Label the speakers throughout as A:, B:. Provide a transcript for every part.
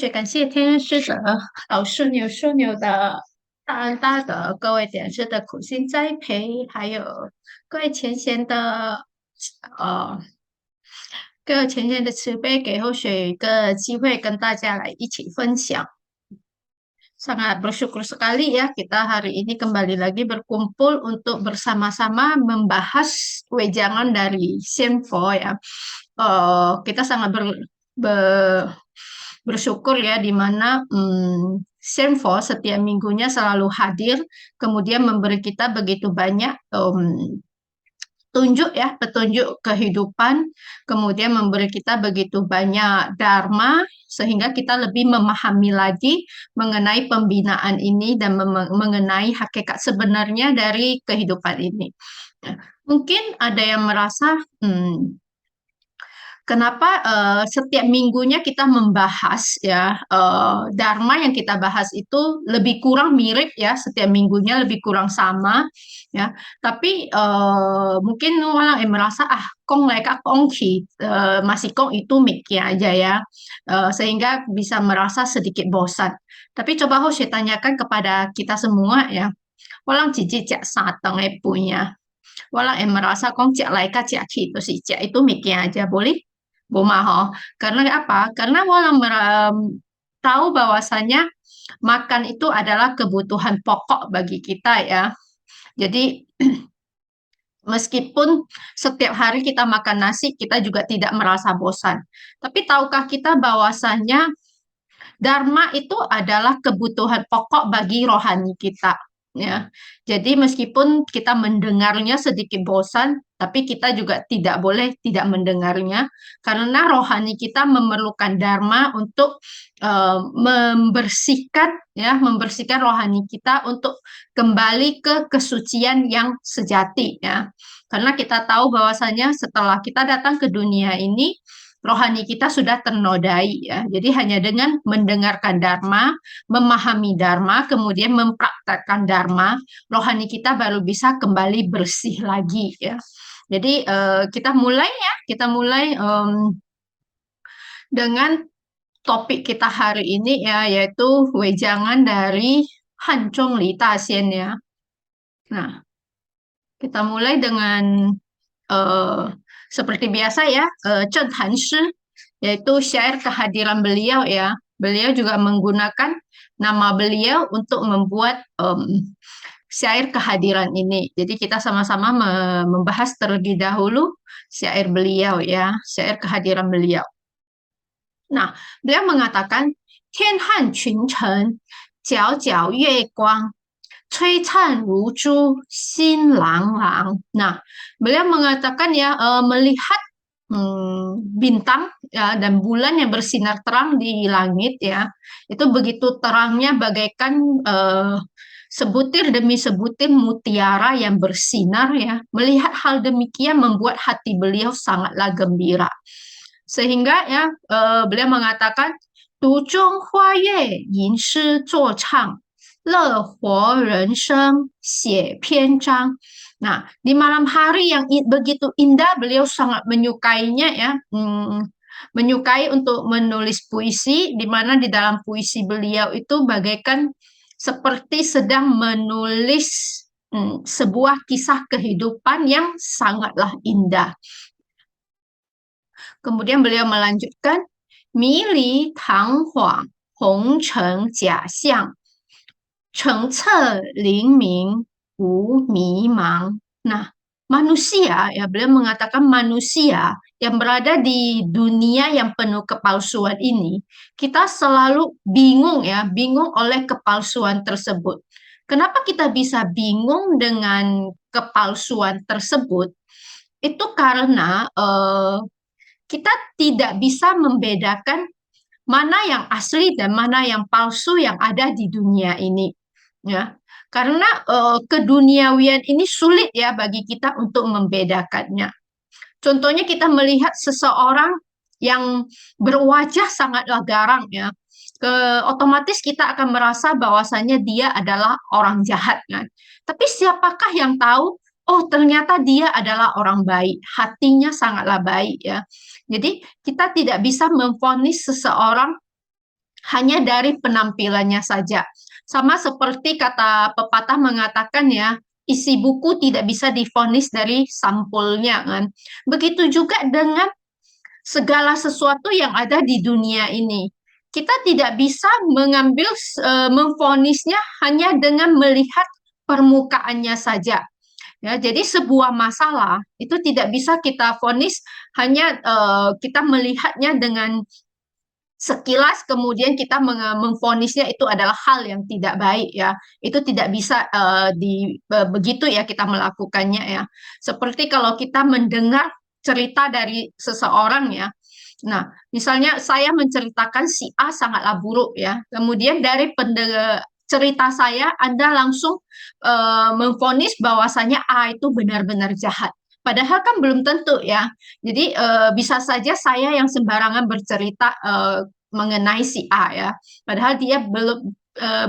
A: 就是感谢天恩师的老师牛枢纽的大恩大德，各位点师的苦心栽培，还有各位前贤的呃各位前贤的慈悲，给后学有一个机会跟大家来一起分享。Sangat bersyukur sekali ya kita hari ini kembali lagi berkumpul untuk bersama-sama membahas wejangan dari Senfo ya. Kita sangat bersyukur ya di mana Senfo setiap minggunya selalu hadir, kemudian memberi kita begitu banyak petunjuk kehidupan, kemudian memberi kita begitu banyak dharma, sehingga kita lebih memahami lagi mengenai pembinaan ini dan mengenai hakikat sebenarnya dari kehidupan ini. Nah, mungkin ada yang merasa, kenapa setiap minggunya kita membahas ya dharma yang kita bahas itu lebih kurang mirip ya, setiap minggunya lebih kurang sama ya. Tapi mungkin orang yang merasa kong mereka kongki masih kong itu mikir aja ya. Sehingga bisa merasa sedikit bosan. Tapi coba saya tanyakan kepada kita semua ya. Walang cici cak satang punya. Walang yang merasa kong cak laika cak itu sih cak itu mikir aja boleh? Bumaho. Karena apa? Karena walang tahu bahwasanya makan itu adalah kebutuhan pokok bagi kita ya. Jadi meskipun setiap hari kita makan nasi, kita juga tidak merasa bosan. Tapi tahukah kita bahwasanya Dharma itu adalah kebutuhan pokok bagi rohani kita, ya. Jadi meskipun kita mendengarnya sedikit bosan, tapi kita juga tidak boleh tidak mendengarnya, karena rohani kita memerlukan Dharma untuk membersihkan rohani kita untuk kembali ke kesucian yang sejati, ya. Karena kita tahu bahwasanya setelah kita datang ke dunia ini, rohani kita sudah ternodai ya. Jadi hanya dengan mendengarkan dharma, memahami dharma, kemudian mempraktekkan dharma, rohani kita baru bisa kembali bersih lagi ya. Jadi kita mulai dengan topik kita hari ini ya, yaitu wejangan dari Hanzhong Li Daxian ya. Nah, kita mulai dengan seperti biasa ya, Zheng Han Shi, yaitu syair kehadiran beliau ya. Beliau juga menggunakan nama beliau untuk membuat syair kehadiran ini. Jadi kita sama-sama membahas terlebih dahulu syair beliau ya, syair kehadiran beliau. Nah, beliau mengatakan, Tian Han Qun Chen, Jiao Jiao Yue Guang, 璀璨如珠，心朗朗. Nah, beliau mengatakan ya melihat bintang ya, dan bulan yang bersinar terang di langit ya, itu begitu terangnya bagaikan sebutir demi sebutir mutiara yang bersinar ya. Melihat hal demikian membuat hati beliau sangatlah gembira. Sehingga ya beliau mengatakan, 读中花月吟诗作唱。乐活人生写篇章. Nah, di malam hari yang begitu indah, beliau sangat menyukainya ya, menyukai untuk menulis puisi, di mana di dalam puisi beliau itu bagaikan seperti sedang menulis sebuah kisah kehidupan yang sangatlah indah. Kemudian beliau melanjutkan, 迷离堂皇，红尘假象。澄澈灵明无迷茫. Nah, manusia ya, beliau mengatakan manusia yang berada di dunia yang penuh kepalsuan ini, kita selalu bingung ya, bingung oleh kepalsuan tersebut. Kenapa kita bisa bingung dengan kepalsuan tersebut? Itu karena kita tidak bisa membedakan mana yang asli dan mana yang palsu yang ada di dunia ini. Ya, karena keduniawian ini sulit ya bagi kita untuk membedakannya. Contohnya kita melihat seseorang yang berwajah sangatlah garang ya, otomatis kita akan merasa bahwasanya dia adalah orang jahat kan. Tapi siapakah yang tahu? Oh, ternyata dia adalah orang baik, hatinya sangatlah baik ya. Jadi kita tidak bisa memvonis seseorang hanya dari penampilannya saja. Sama seperti kata pepatah mengatakan ya, isi buku tidak bisa divonis dari sampulnya kan. Begitu juga dengan segala sesuatu yang ada di dunia ini. Kita tidak bisa mengambil memvonisnya hanya dengan melihat permukaannya saja. Ya, jadi sebuah masalah itu tidak bisa kita vonis hanya kita melihatnya dengan sekilas kemudian kita memvonisnya itu adalah hal yang tidak baik ya. Itu tidak bisa begitu ya kita melakukannya ya. Seperti kalau kita mendengar cerita dari seseorang ya. Nah, misalnya saya menceritakan si A sangatlah buruk ya. Kemudian dari cerita saya Anda langsung memvonis bahwasanya A itu benar-benar jahat. Padahal kan belum tentu ya. Jadi bisa saja saya yang sembarangan bercerita mengenai si A ya. Padahal dia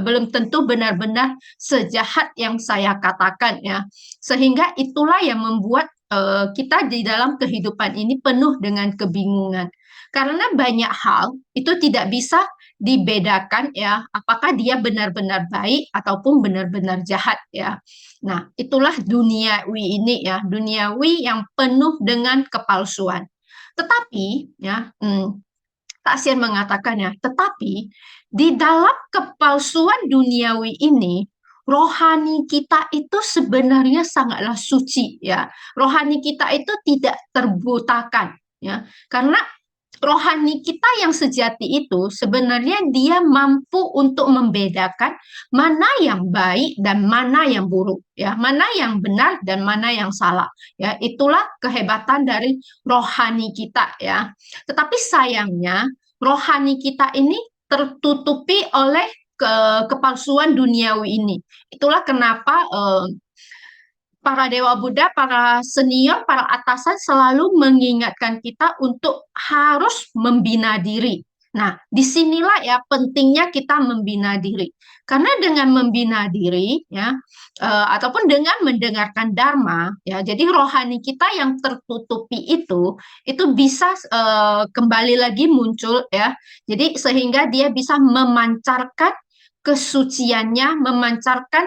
A: belum tentu benar-benar sejahat yang saya katakan ya. Sehingga itulah yang membuat kita di dalam kehidupan ini penuh dengan kebingungan. Karena banyak hal itu tidak bisa dibedakan ya, apakah dia benar-benar baik ataupun benar-benar jahat ya. Nah, itulah duniawi ini ya, duniawi yang penuh dengan kepalsuan. Tetapi ya, Taksien mengatakan ya, tetapi di dalam kepalsuan duniawi ini, rohani kita itu sebenarnya sangatlah suci ya. Rohani kita itu tidak terbutakan ya. Karena rohani kita yang sejati itu sebenarnya dia mampu untuk membedakan mana yang baik dan mana yang buruk ya, mana yang benar dan mana yang salah ya. Itulah kehebatan dari rohani kita ya. Tetapi sayangnya rohani kita ini tertutupi oleh kepalsuan duniawi ini. Itulah kenapa para dewa Buddha, para senior, para atasan selalu mengingatkan kita untuk harus membina diri. Nah, disinilah ya pentingnya kita membina diri. Karena dengan membina diri, ya, ataupun dengan mendengarkan dharma, ya, jadi rohani kita yang tertutupi itu bisa kembali lagi muncul, ya. Jadi sehingga dia bisa memancarkan kesuciannya, memancarkan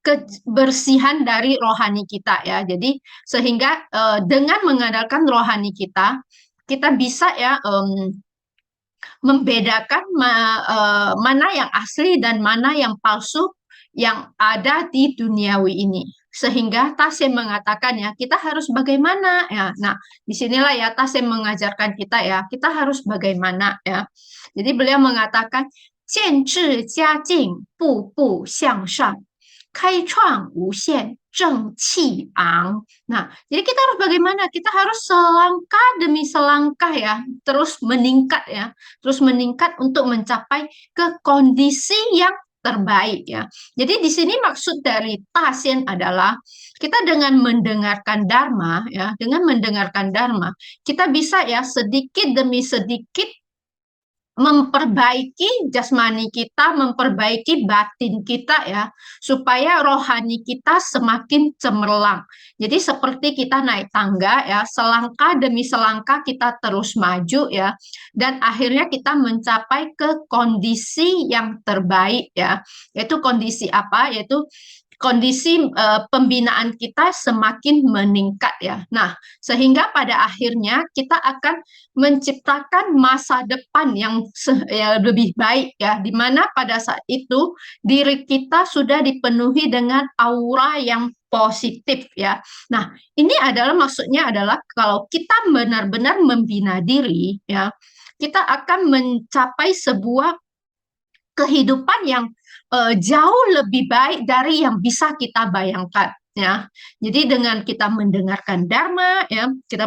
A: kebersihan dari rohani kita ya. Jadi sehingga dengan mengandalkan rohani kita, kita bisa ya membedakan mana yang asli dan mana yang palsu yang ada di duniawi ini. Sehingga Tasem mengatakan ya, kita harus bagaimana ya. Nah, disinilah ya Tasem mengajarkan kita ya, kita harus bagaimana ya. Jadi beliau mengatakan, 见智家境，步步向上，开创无限正气昂. Nah, jadi kita harus bagaimana? Kita harus selangkah demi selangkah ya, terus meningkat ya, terus meningkat untuk mencapai ke kondisi yang terbaik ya. Jadi di sini maksud dari tasien adalah kita dengan mendengarkan dharma ya, dengan mendengarkan dharma, kita bisa ya sedikit demi sedikit memperbaiki jasmani kita, memperbaiki batin kita ya, supaya rohani kita semakin cemerlang. Jadi seperti kita naik tangga ya, selangkah demi selangkah kita terus maju ya, dan akhirnya kita mencapai ke kondisi yang terbaik ya. Yaitu kondisi apa? Yaitu kondisi pembinaan kita semakin meningkat ya. Nah, sehingga pada akhirnya kita akan menciptakan masa depan yang ya, lebih baik ya, di mana pada saat itu diri kita sudah dipenuhi dengan aura yang positif ya. Nah, ini adalah maksudnya adalah kalau kita benar-benar membina diri ya, kita akan mencapai sebuah kehidupan yang jauh lebih baik dari yang bisa kita bayangkan ya. Jadi dengan kita mendengarkan dharma ya, kita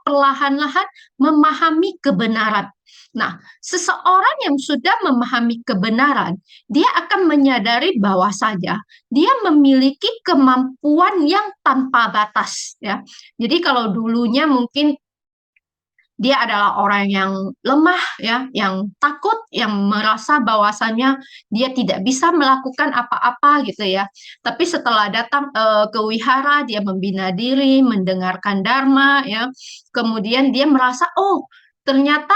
A: perlahan-lahan memahami kebenaran. Nah, seseorang yang sudah memahami kebenaran, dia akan menyadari bahwa saja dia memiliki kemampuan yang tanpa batas ya. Jadi kalau dulunya mungkin dia adalah orang yang lemah ya, yang takut, yang merasa bahwasannya dia tidak bisa melakukan apa-apa gitu ya. Tapi setelah datang ke wihara, dia membina diri, mendengarkan dharma ya. Kemudian dia merasa, oh, ternyata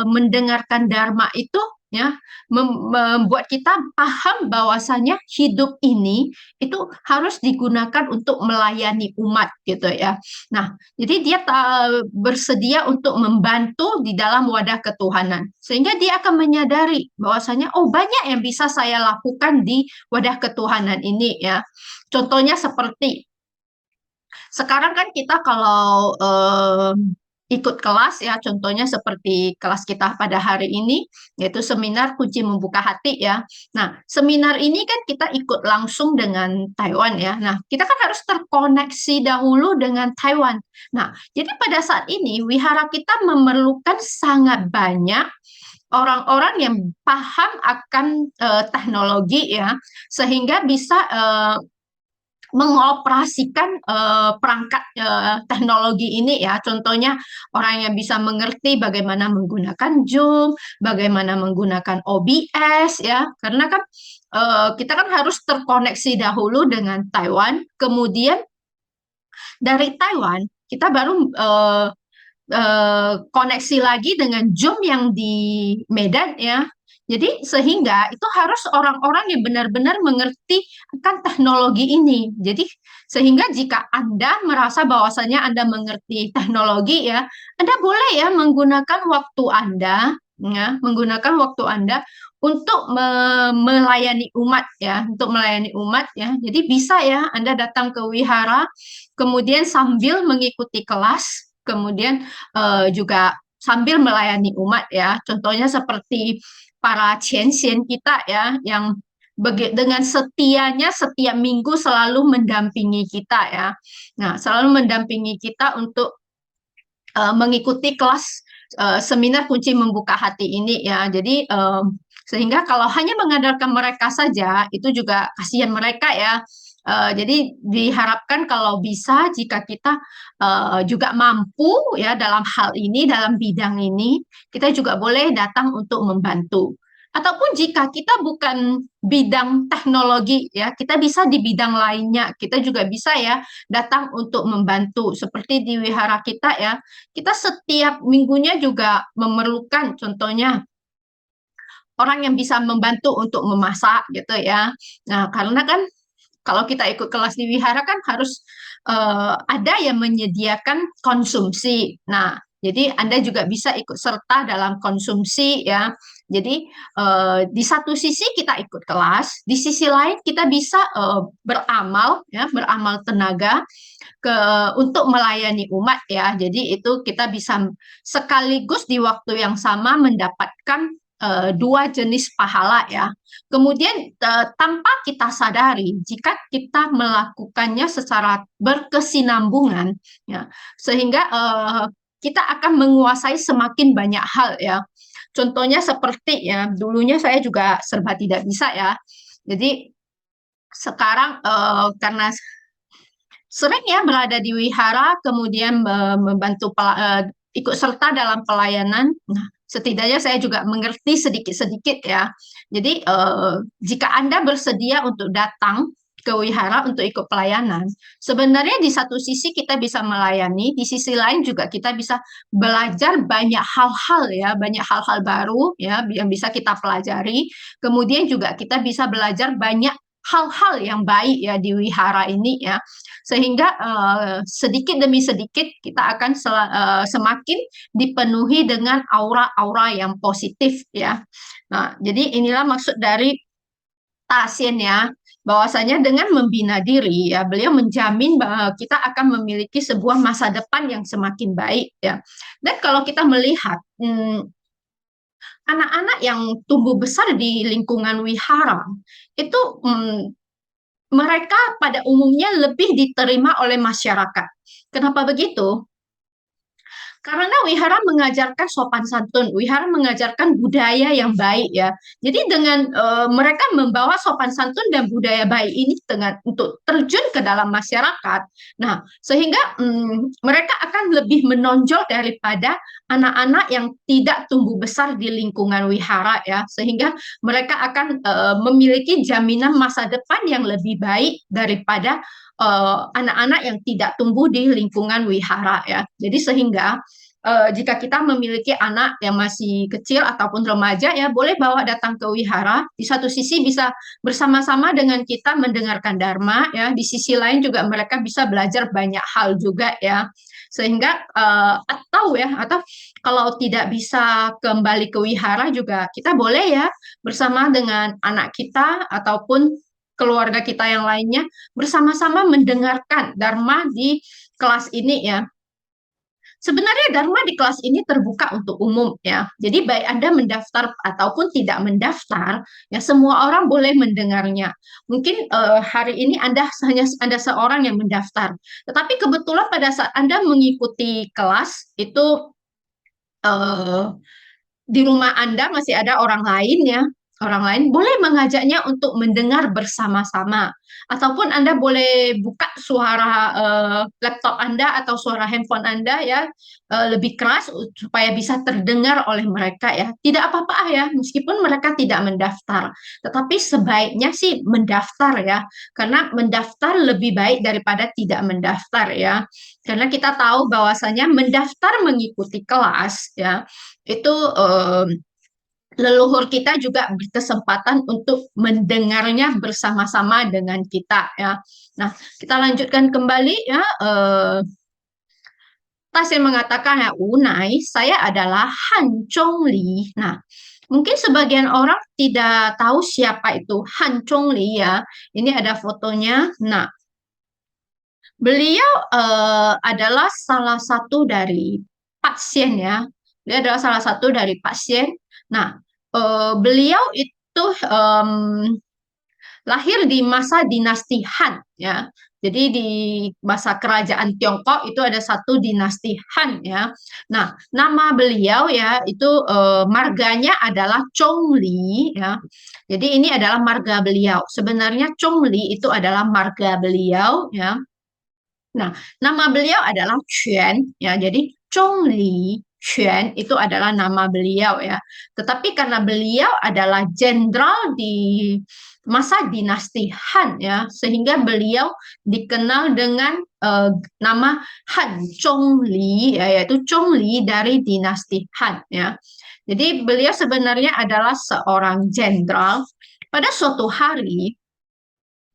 A: mendengarkan dharma itu ya membuat kita paham bahwasanya hidup ini itu harus digunakan untuk melayani umat gitu ya. Nah, jadi dia bersedia untuk membantu di dalam wadah ketuhanan. Sehingga dia akan menyadari bahwasanya oh banyak yang bisa saya lakukan di wadah ketuhanan ini ya. Contohnya seperti sekarang kan kita kalau ikut kelas ya, contohnya seperti kelas kita pada hari ini, yaitu seminar kunci membuka hati ya. Nah, seminar ini kan kita ikut langsung dengan Taiwan ya. Nah, kita kan harus terkoneksi dahulu dengan Taiwan. Nah, jadi pada saat ini wihara kita memerlukan sangat banyak orang-orang yang paham akan teknologi ya, sehingga bisa mengoperasikan perangkat teknologi ini ya. Contohnya orang yang bisa mengerti bagaimana menggunakan Zoom, bagaimana menggunakan OBS ya. Karena kan kita kan harus terkoneksi dahulu dengan Taiwan, kemudian dari Taiwan kita baru koneksi lagi dengan Zoom yang di Medan ya. Jadi sehingga itu harus orang-orang yang benar-benar mengerti akan teknologi ini. Jadi sehingga jika Anda merasa bahwasanya Anda mengerti teknologi ya, Anda boleh ya menggunakan waktu Anda ya, menggunakan waktu Anda untuk melayani umat ya, untuk melayani umat ya. Jadi bisa ya Anda datang ke wihara kemudian sambil mengikuti kelas, kemudian juga sambil melayani umat ya. Contohnya seperti para Qianxian kita ya yang dengan setianya setiap minggu selalu mendampingi kita ya. Nah, selalu mendampingi kita untuk mengikuti kelas seminar kunci membuka hati ini ya. Jadi sehingga kalau hanya mengandalkan mereka saja itu juga kasihan mereka ya. Jadi diharapkan kalau bisa jika kita juga mampu ya dalam hal ini, dalam bidang ini, kita juga boleh datang untuk membantu. Ataupun jika kita bukan bidang teknologi ya, kita bisa di bidang lainnya. Kita juga bisa ya datang untuk membantu. Seperti di wihara kita ya, kita setiap minggunya juga memerlukan contohnya orang yang bisa membantu untuk memasak gitu ya. Nah, karena kan kalau kita ikut kelas di wihara kan harus ada yang menyediakan konsumsi. Nah, jadi Anda juga bisa ikut serta dalam konsumsi ya. Jadi di satu sisi kita ikut kelas, di sisi lain kita bisa beramal ya, beramal tenaga untuk melayani umat ya. Jadi itu kita bisa sekaligus di waktu yang sama mendapatkan dua jenis pahala ya. Kemudian tanpa kita sadari, jika kita melakukannya secara berkesinambungan, ya, sehingga kita akan menguasai semakin banyak hal ya. Contohnya seperti ya, dulunya saya juga serba tidak bisa ya. Jadi sekarang karena sering ya berada di wihara, kemudian membantu ikut serta dalam pelayanan. Nah, setidaknya saya juga mengerti sedikit-sedikit ya. Jadi jika Anda bersedia untuk datang ke wihara untuk ikut pelayanan, sebenarnya di satu sisi kita bisa melayani, di sisi lain juga kita bisa belajar banyak hal-hal ya, banyak hal-hal baru ya yang bisa kita pelajari. Kemudian juga kita bisa belajar banyak hal-hal yang baik ya di wihara ini ya, sehingga sedikit demi sedikit kita akan semakin dipenuhi dengan aura-aura yang positif ya. Nah, jadi inilah maksud dari Tasien ya, bahwasanya dengan membina diri ya, beliau menjamin bahwa kita akan memiliki sebuah masa depan yang semakin baik ya. Dan kalau kita melihat anak-anak yang tumbuh besar di lingkungan wihara itu mereka pada umumnya lebih diterima oleh masyarakat. Kenapa begitu? Karena wihara mengajarkan sopan santun, wihara mengajarkan budaya yang baik ya. Jadi dengan mereka membawa sopan santun dan budaya baik ini dengan untuk terjun ke dalam masyarakat. Nah, sehingga mereka akan lebih menonjol daripada anak-anak yang tidak tumbuh besar di lingkungan wihara ya. Sehingga mereka akan memiliki jaminan masa depan yang lebih baik daripada anak-anak yang tidak tumbuh di lingkungan wihara ya. Jadi sehingga jika kita memiliki anak yang masih kecil ataupun remaja ya boleh bawa datang ke wihara. Di satu sisi bisa bersama-sama dengan kita mendengarkan dharma ya. Di sisi lain juga mereka bisa belajar banyak hal juga ya. Sehingga atau kalau tidak bisa kembali ke wihara juga kita boleh ya bersama dengan anak kita ataupun keluarga kita yang lainnya bersama-sama mendengarkan dharma di kelas ini ya. Sebenarnya Dharma di kelas ini terbuka untuk umum ya. Jadi baik Anda mendaftar ataupun tidak mendaftar, ya semua orang boleh mendengarnya. Mungkin hari ini Anda hanya Anda seorang yang mendaftar. Tetapi kebetulan pada saat Anda mengikuti kelas itu eh, di rumah Anda masih ada orang lain ya, orang lain boleh mengajaknya untuk mendengar bersama-sama. Ataupun Anda boleh buka suara laptop Anda atau suara handphone Anda ya lebih keras supaya bisa terdengar oleh mereka ya. Tidak apa-apa ya, meskipun mereka tidak mendaftar. Tetapi sebaiknya sih mendaftar ya, karena mendaftar lebih baik daripada tidak mendaftar ya. Karena kita tahu bahwasanya mendaftar mengikuti kelas ya itu leluhur kita juga berkesempatan untuk mendengarnya bersama-sama dengan kita ya. Nah, kita lanjutkan kembali ya. Tasya mengatakan ya, Unai, saya adalah Han Zhongli. Nah, mungkin sebagian orang tidak tahu siapa itu Han Zhongli ya. Ini ada fotonya. Nah, beliau adalah salah satu dari pasien ya. Dia adalah salah satu dari pasien. Nah, beliau itu lahir di masa dinasti Han ya. Jadi di masa kerajaan Tiongkok itu ada satu dinasti Han ya. Nah, nama beliau ya itu marganya adalah Zhongli ya. Jadi ini adalah marga beliau. Sebenarnya Zhongli itu adalah marga beliau ya. Nah, nama beliau adalah Quan ya. Jadi Zhongli Quan itu adalah nama beliau ya. Tetapi karena beliau adalah jenderal di masa dinasti Han ya, sehingga beliau dikenal dengan nama Han Zhongli ya, yaitu Zhongli dari dinasti Han ya. Jadi beliau sebenarnya adalah seorang jenderal. Pada suatu hari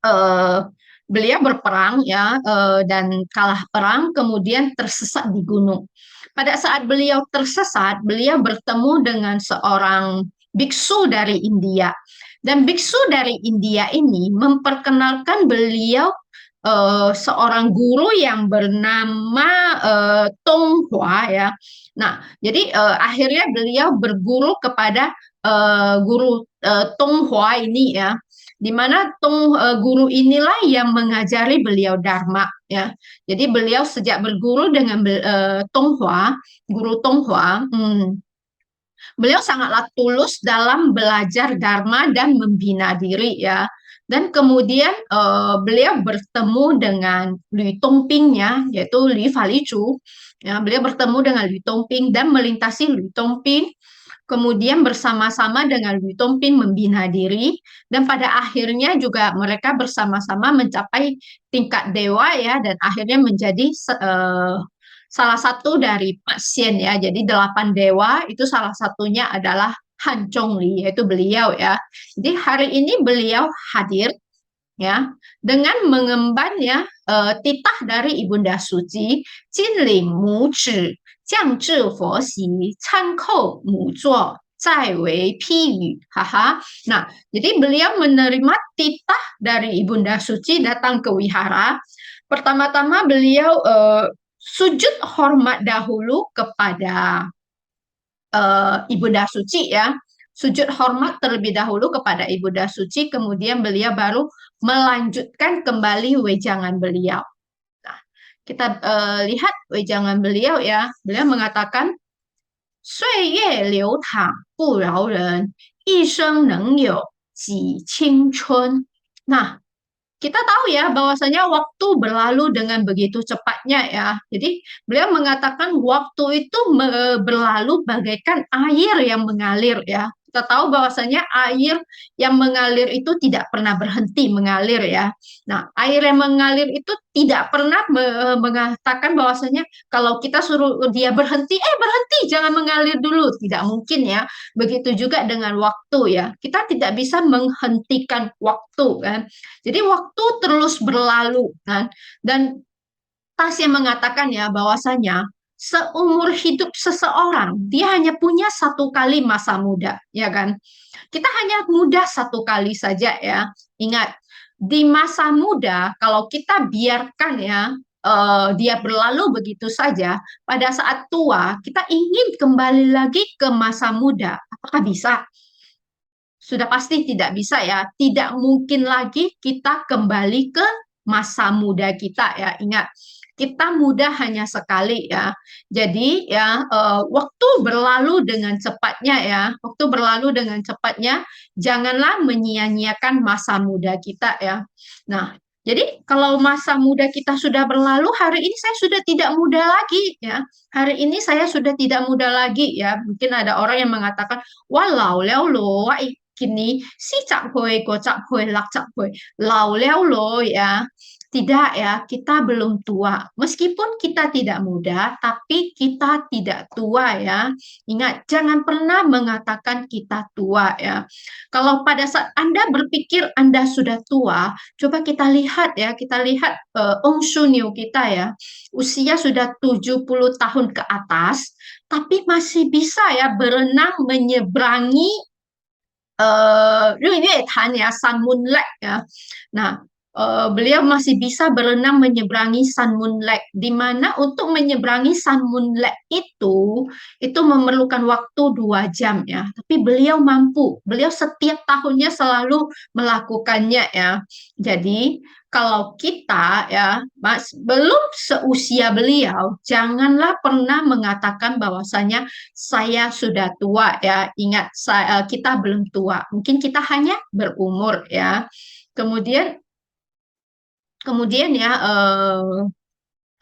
A: eh, beliau berperang ya dan kalah perang kemudian tersesat di gunung. Pada saat beliau tersesat, beliau bertemu dengan seorang biksu dari India. Dan biksu dari India ini memperkenalkan beliau seorang guru yang bernama Tong Hua ya. Nah, jadi akhirnya beliau berguru kepada guru Tong Hua ini ya, di mana guru inilah yang mengajari beliau Dharma ya. Jadi beliau sejak berguru dengan Tonghua, guru Tonghua, beliau sangatlah tulus dalam belajar Dharma dan membina diri ya. Dan kemudian beliau bertemu dengan Li Tongpingnya, yaitu Li Falichu. Ya, beliau bertemu dengan Li Tongping dan melintasi Li Tongping, kemudian bersama-sama dengan Li Tongping membina diri, dan pada akhirnya juga mereka bersama-sama mencapai tingkat dewa ya, dan akhirnya menjadi salah satu dari pasien ya. Jadi 8 dewa itu salah satunya adalah Han Zhongli, yaitu beliau ya. Jadi hari ini beliau hadir ya dengan mengemban ya titah dari Ibunda Suci, Jinling Mu Zhi, Jiang Zhi Fo Xi, Can Kou Mu Zuo, Zai Wei Pi Yu. Haha. Nah, jadi beliau menerima titah dari Ibunda Suci datang ke wihara. Pertama-tama beliau sujud hormat dahulu kepada Ibunda Suci ya. Sujud hormat terlebih dahulu kepada Ibunda Suci, kemudian beliau baru melanjutkan kembali wejangan beliau. Nah, kita lihat wejangan beliau ya. Beliau mengatakan, 岁月流淌不饶人，一生能有几青春. Nah, kita tahu ya bahwasanya waktu berlalu dengan begitu cepatnya ya. Jadi beliau mengatakan waktu itu berlalu bagaikan air yang mengalir ya. Kita tahu bahwasanya air yang mengalir itu tidak pernah berhenti mengalir ya. Nah, air yang mengalir itu tidak pernah mengatakan bahwasanya kalau kita suruh dia berhenti, berhenti, jangan mengalir dulu. Tidak mungkin ya. Begitu juga dengan waktu ya. Kita tidak bisa menghentikan waktu kan. Jadi waktu terus berlalu kan. Dan Tas yang mengatakan ya bahwasanya seumur hidup seseorang dia hanya punya satu kali masa muda, ya kan? Kita hanya muda satu kali saja ya. Ingat, di masa muda kalau kita biarkan ya dia berlalu begitu saja, pada saat tua kita ingin kembali lagi ke masa muda. Apakah bisa? Sudah pasti tidak bisa ya. Tidak mungkin lagi kita kembali ke masa muda kita ya. Ingat, kita muda hanya sekali ya. Jadi ya waktu berlalu dengan cepatnya ya. Waktu berlalu dengan cepatnya, janganlah menyia-nyiakan masa muda kita ya. Nah, jadi kalau masa muda kita sudah berlalu, hari ini saya sudah tidak muda lagi ya. Hari ini saya sudah tidak muda lagi ya. Mungkin ada orang yang mengatakan, walau leo lo, kini si cap hoi go cap hoi lak cap hoi lau leo lo ya. Tidak ya, kita belum tua. Meskipun kita tidak muda, tapi kita tidak tua ya. Ingat, jangan pernah mengatakan kita tua ya. Kalau pada saat Anda berpikir Anda sudah tua, coba kita lihat ya, kita lihat Ong Sunyu kita ya. Usia sudah 70 tahun ke atas, tapi masih bisa ya berenang menyeberangi ya, Sun Moon Lake ya. Nah, beliau masih bisa berenang menyeberangi Sun Moon Lake, di mana untuk menyeberangi Sun Moon Lake itu memerlukan waktu 2 jam ya. Tapi beliau mampu, beliau setiap tahunnya selalu melakukannya ya. Jadi kalau kita ya Mas belum seusia beliau, janganlah pernah mengatakan bahwasanya saya sudah tua ya. Ingat, kita belum tua. Mungkin kita hanya berumur ya. Kemudian kemudian ya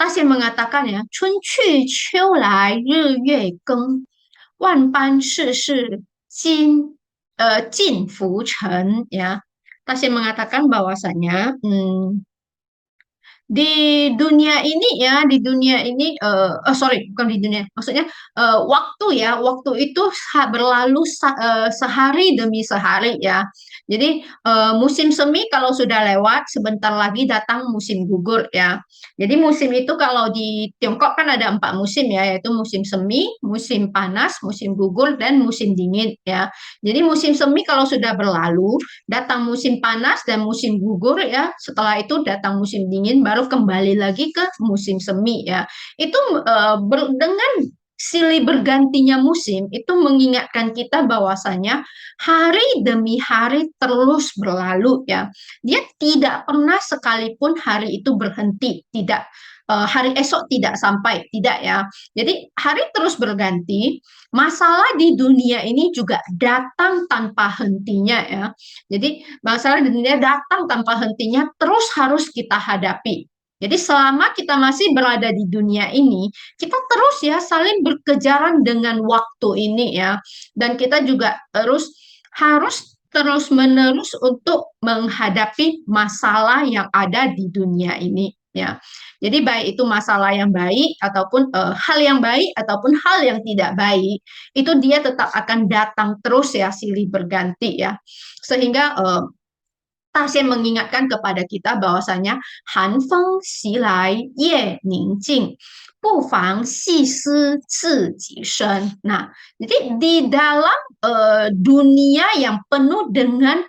A: Tas yang mengatakan ya, 春去秋来日月更，万般事事尽浮沉 ya. Tas yang mengatakan bahwasanya di dunia ini ya, di dunia ini sorry, bukan di dunia, maksudnya waktu ya, waktu itu berlalu sehari demi sehari ya. Jadi musim semi kalau sudah lewat, sebentar lagi datang musim gugur ya. Jadi musim itu kalau di Tiongkok kan ada 4 musim ya, yaitu musim semi, musim panas, musim gugur, dan musim dingin ya. Jadi musim semi kalau sudah berlalu, datang musim panas dan musim gugur ya. Setelah itu datang musim dingin, baru kembali lagi ke musim semi ya. Itu dengan silih bergantinya musim itu mengingatkan kita bahwasanya hari demi hari terus berlalu ya. Dia tidak pernah sekalipun hari itu berhenti, tidak hari esok tidak sampai, tidak ya. Jadi hari terus berganti, masalah di dunia ini juga datang tanpa hentinya ya. Jadi masalah di dunia datang tanpa hentinya terus harus kita hadapi. Jadi selama kita masih berada di dunia ini, kita terus ya saling berkejaran dengan waktu ini ya. Dan kita juga harus terus-menerus untuk menghadapi masalah yang ada di dunia ini ya. Jadi baik itu masalah yang baik ataupun hal yang baik ataupun hal yang tidak baik, itu dia tetap akan datang terus ya silih berganti ya. Sehingga Tasien mengingatkan kepada kita bahwasanya Han Feng Xi Lai Ye Ning Jing, Bufang Si Si Ji Shen. Nah, jadi di dalam dunia yang penuh dengan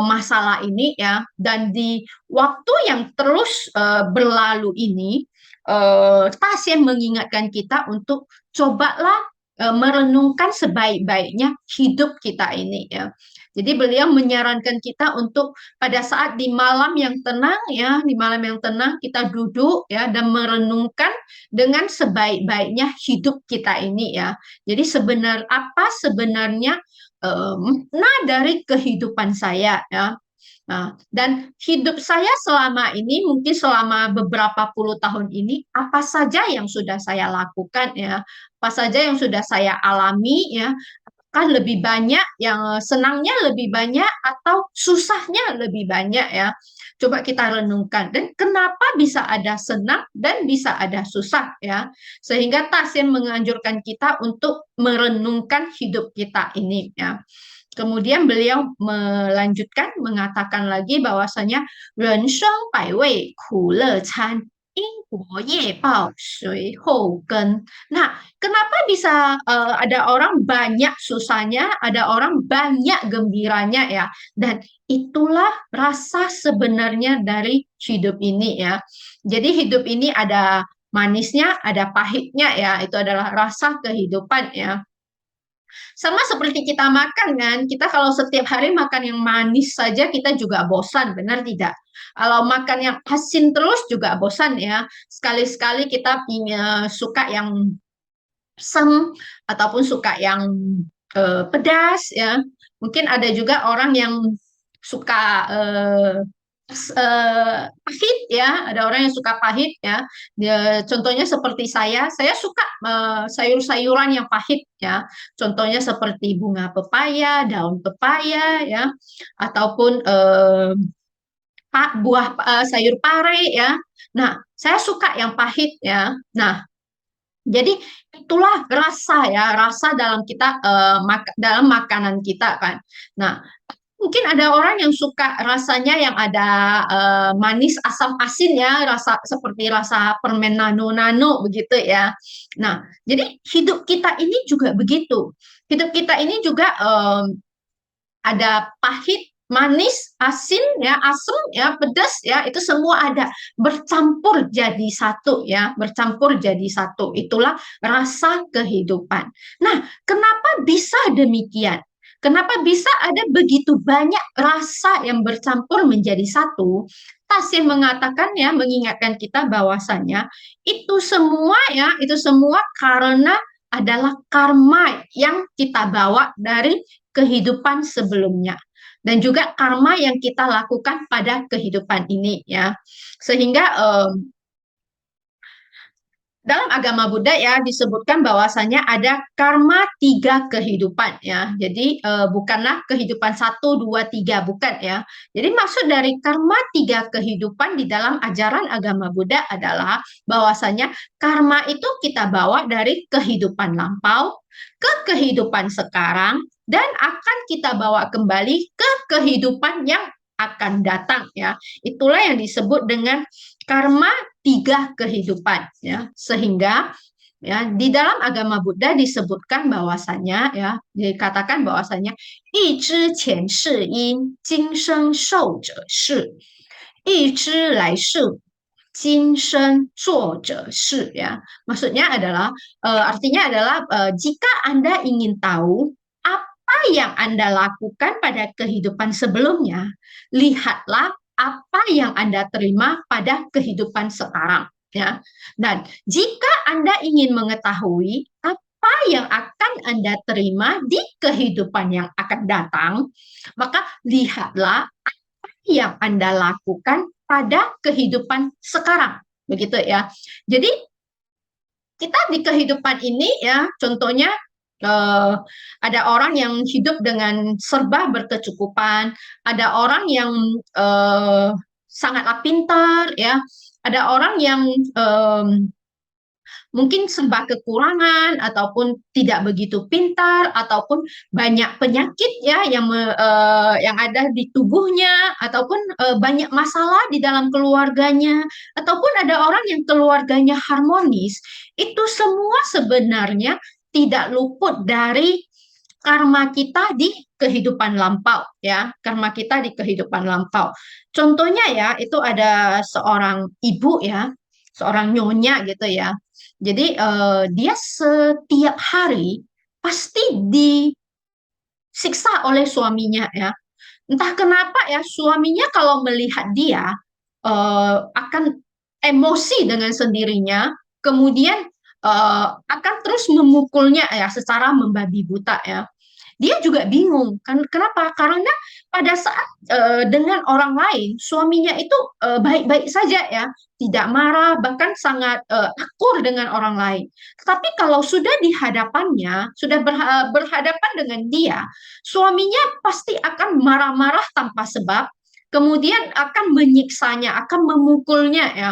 A: masalah ini ya, dan di waktu yang terus berlalu ini, Tasien mengingatkan kita untuk cobalah merenungkan sebaik-baiknya hidup kita ini ya. Jadi beliau menyarankan kita untuk pada saat di malam yang tenang ya, di malam yang tenang kita duduk ya dan merenungkan dengan sebaik-baiknya hidup kita ini ya. Jadi apa sebenarnya dari kehidupan saya ya. Nah, dan hidup saya selama ini, mungkin selama beberapa puluh tahun ini, apa saja yang sudah saya lakukan ya, apa saja yang sudah saya alami ya, Kan lebih banyak yang senangnya lebih banyak atau susahnya lebih banyak ya. Coba kita renungkan. Dan kenapa bisa ada senang dan bisa ada susah ya. Sehingga Tasien menganjurkan kita untuk merenungkan hidup kita ini ya. Kemudian beliau melanjutkan mengatakan lagi bahwasanya 人生百味苦乐餐 因果业报随后根. Nah, kenapa bisa ada orang banyak susahnya, ada orang banyak gembiranya ya? Dan itulah rasa sebenarnya dari hidup ini ya. Jadi hidup ini ada manisnya, ada pahitnya ya. Itu adalah rasa kehidupan ya. Sama seperti kita makan kan, kita kalau setiap hari makan yang manis saja kita juga bosan, benar tidak? Kalau makan yang asin terus juga bosan ya. Sekali-sekali kita suka yang asam ataupun suka yang pedas ya. Mungkin ada juga orang yang suka pahit ya, ada orang yang suka pahit ya. Contohnya seperti saya suka sayur-sayuran yang pahit ya. Contohnya seperti bunga pepaya, daun pepaya ya, ataupun buah sayur pare ya. Nah, saya suka yang pahit ya. Nah, jadi itulah rasa ya, rasa dalam kita dalam makanan kita kan. Nah, mungkin ada orang yang suka rasanya yang ada manis, asam, asin ya, rasa seperti rasa permen nano-nano begitu ya. Nah, jadi hidup kita ini juga begitu. Hidup kita ini juga ada pahit, manis, asin ya, asam ya, pedas ya, itu semua ada bercampur jadi satu ya, bercampur jadi satu. Itulah rasa kehidupan. Nah, kenapa bisa demikian? Kenapa bisa ada begitu banyak rasa yang bercampur menjadi satu? Tasir mengatakan ya, mengingatkan kita bahwasanya itu semua ya, itu semua karena adalah karma yang kita bawa dari kehidupan sebelumnya dan juga karma yang kita lakukan pada kehidupan ini ya. Sehingga dalam agama Buddha ya disebutkan bahwasanya ada karma 3 kehidupan ya. Jadi bukanlah kehidupan 1, 2, 3 bukan ya. Jadi maksud dari karma 3 kehidupan di dalam ajaran agama Buddha adalah bahwasanya karma itu kita bawa dari kehidupan lampau ke kehidupan sekarang dan akan kita bawa kembali ke kehidupan yang akan datang ya. Itulah yang disebut dengan karma 3 kehidupan ya. Sehingga ya di dalam agama Buddha disebutkan bahwasanya ya dikatakan bahwasanya 一知前世因今生受者是一知来世今生做者是ya. Maksudnya adalah artinya adalah jika Anda ingin tahu apa yang Anda lakukan pada kehidupan sebelumnya, lihatlah apa yang Anda terima pada kehidupan sekarang ya. Dan jika Anda ingin mengetahui apa yang akan Anda terima di kehidupan yang akan datang, maka lihatlah apa yang Anda lakukan pada kehidupan sekarang. Begitu ya. Jadi kita di kehidupan ini ya, contohnya ada orang yang hidup dengan serba berkecukupan, ada orang yang sangatlah pintar, ya, ada orang yang mungkin serba kekurangan ataupun tidak begitu pintar ataupun banyak penyakit ya yang ada di tubuhnya ataupun banyak masalah di dalam keluarganya ataupun ada orang yang keluarganya harmonis. Itu semua sebenarnya tidak luput dari karma kita di kehidupan lampau ya, karma kita di kehidupan lampau. Contohnya ya, itu ada seorang ibu ya, seorang nyonya gitu ya. Jadi dia setiap hari pasti disiksa oleh suaminya ya. Entah kenapa ya, suaminya kalau melihat dia akan emosi dengan sendirinya, kemudian akan terus memukulnya ya secara membabi buta ya. Dia juga bingung kan kenapa? Karena pada saat dengan orang lain, suaminya itu baik-baik saja ya, tidak marah, bahkan sangat akur dengan orang lain. Tetapi kalau sudah di hadapannya, sudah berhadapan dengan dia, suaminya pasti akan marah-marah tanpa sebab, kemudian akan menyiksanya, akan memukulnya ya.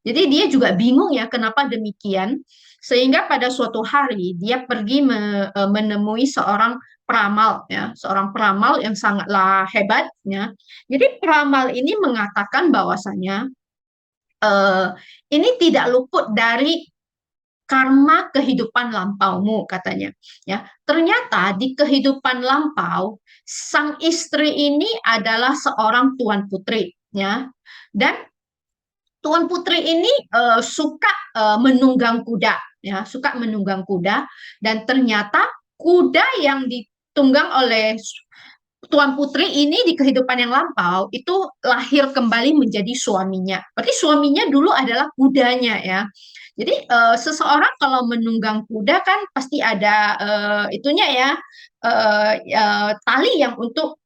A: Jadi dia juga bingung ya kenapa demikian, sehingga pada suatu hari dia pergi menemui seorang peramal ya, seorang peramal yang sangatlah hebat ya. Jadi peramal ini mengatakan bahwasanya eh, ini tidak luput dari karma kehidupan lampaumu katanya ya. Ternyata di kehidupan lampau sang istri ini adalah seorang tuan putri ya. Dan Tuan Putri ini suka menunggang kuda, ya, suka menunggang kuda, dan ternyata kuda yang ditunggang oleh Tuan Putri ini di kehidupan yang lampau itu lahir kembali menjadi suaminya. Berarti suaminya dulu adalah kudanya ya. Jadi seseorang kalau menunggang kuda kan pasti ada itunya ya, tali yang untuk